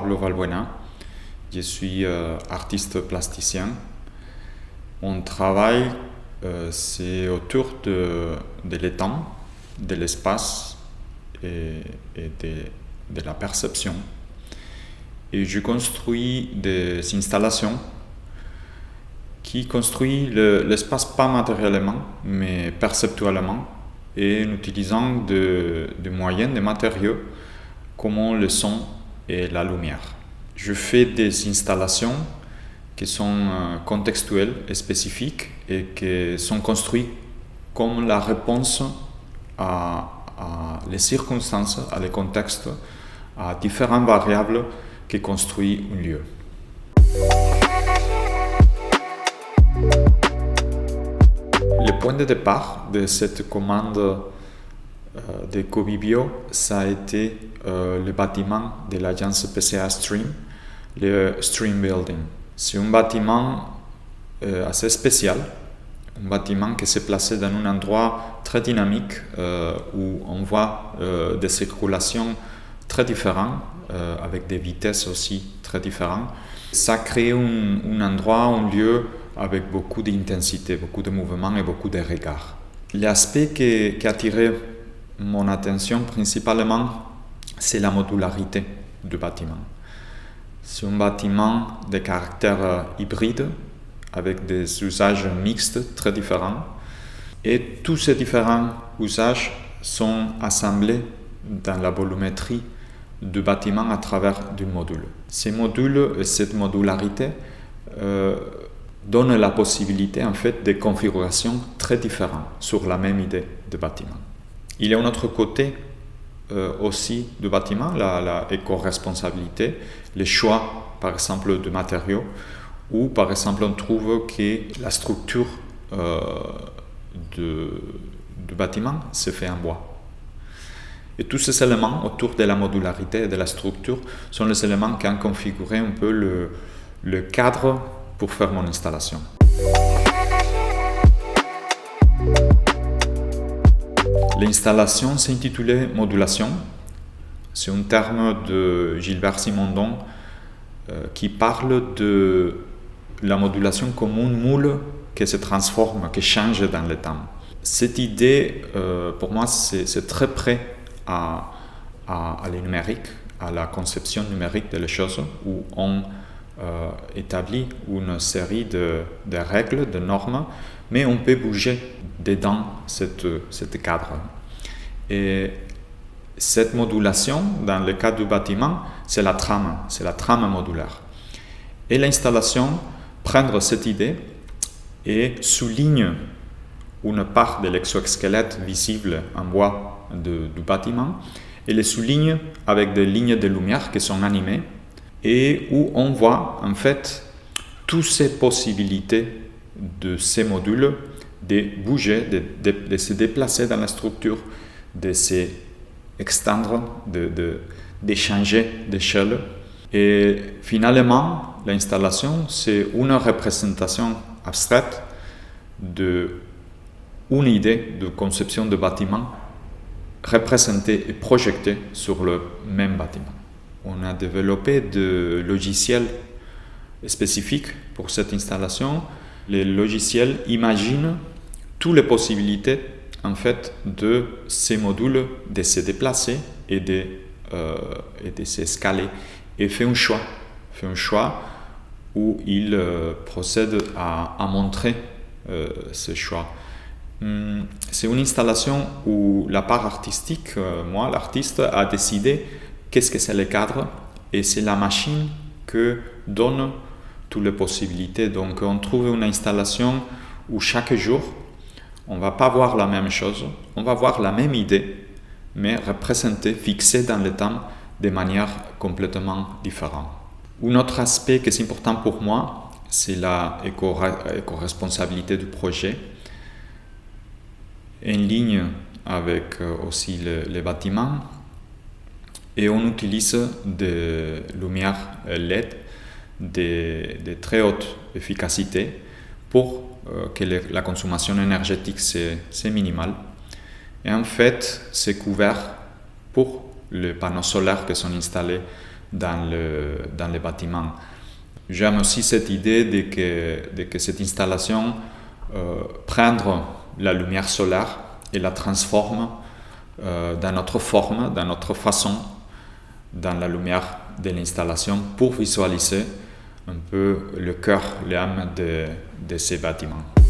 Pablo Valbuena. Je suis artiste plasticien. Mon travail, c'est autour de l'étang, de l'espace et de la perception. Et je construis des installations qui construisent l'espace pas matériellement, mais perceptuellement, et en utilisant des moyens, des matériaux, comme le son et la lumière. Je fais des installations qui sont contextuelles et spécifiques et qui sont construites comme la réponse à les circonstances, à les contextes, à différentes variables qui construisent un lieu. Le point de départ de cette commande de Covibio, ça a été le bâtiment de l'agence PCA Stream, le Stream Building. C'est un bâtiment assez spécial, un bâtiment qui s'est placé dans un endroit très dynamique où on voit des circulations très différentes, avec des vitesses aussi très différentes. Ça crée un endroit, un lieu avec beaucoup d'intensité, beaucoup de mouvements et beaucoup de regards. L'aspect qui a attiré mon attention principalement, c'est la modularité du bâtiment. C'est un bâtiment de caractère hybride, avec des usages mixtes très différents. Et tous ces différents usages sont assemblés dans la volumétrie du bâtiment à travers du module. Ces modules et cette modularité donnent la possibilité en fait de configurations très différentes sur la même idée de bâtiment. Il y a un autre côté aussi du bâtiment, la éco-responsabilité, les choix par exemple de matériaux, où par exemple on trouve que la structure du bâtiment se fait en bois. Et tous ces éléments autour de la modularité et de la structure sont les éléments qui ont configuré un peu le cadre pour faire mon installation. L'installation s'est intitulée modulation. C'est un terme de Gilbert Simondon qui parle de la modulation comme un moule qui se transforme, qui change dans le temps. Cette idée, pour moi, c'est très près à le numérique, à la conception numérique de les choses, où on établit une série de règles, de normes, mais on peut bouger dedans cette cadre. Et cette modulation, dans le cas du bâtiment, c'est la trame modulaire. Et l'installation prend cette idée et souligne une part de l'exosquelette visible en bois du bâtiment et les souligne avec des lignes de lumière qui sont animées et où on voit en fait toutes ces possibilités de ces modules de bouger, de se déplacer dans la structure, de se extendre, de changer d'échelle. Et finalement, l'installation, c'est une représentation abstraite d'une idée de conception de bâtiment représentée et projetée sur le même bâtiment. On a développé des logiciels spécifiques pour cette installation. Les logiciels imaginent toutes les possibilités en fait de ces modules de se déplacer et de s'escaler et fait un choix où il procède à montrer ce choix. C'est une installation où la part artistique, moi l'artiste, a décidé qu'est-ce que c'est le cadre et c'est la machine qui donne toutes les possibilités. Donc on trouve une installation où chaque jour on ne va pas voir la même chose, on va voir la même idée, mais représentée, fixée dans le temps de manière complètement différente. Un autre aspect qui est important pour moi, c'est la éco-responsabilité du projet, en ligne avec aussi les bâtiments. Et on utilise des lumières LED de très haute efficacité pour que la consommation énergétique c'est minimale. Et en fait, c'est couvert pour les panneaux solaires qui sont installés dans les bâtiments. J'aime aussi cette idée de que cette installation prendre la lumière solaire et la transforme dans notre forme, dans notre façon, dans la lumière de l'installation pour visualiser un peu le cœur, l'âme de ces bâtiments.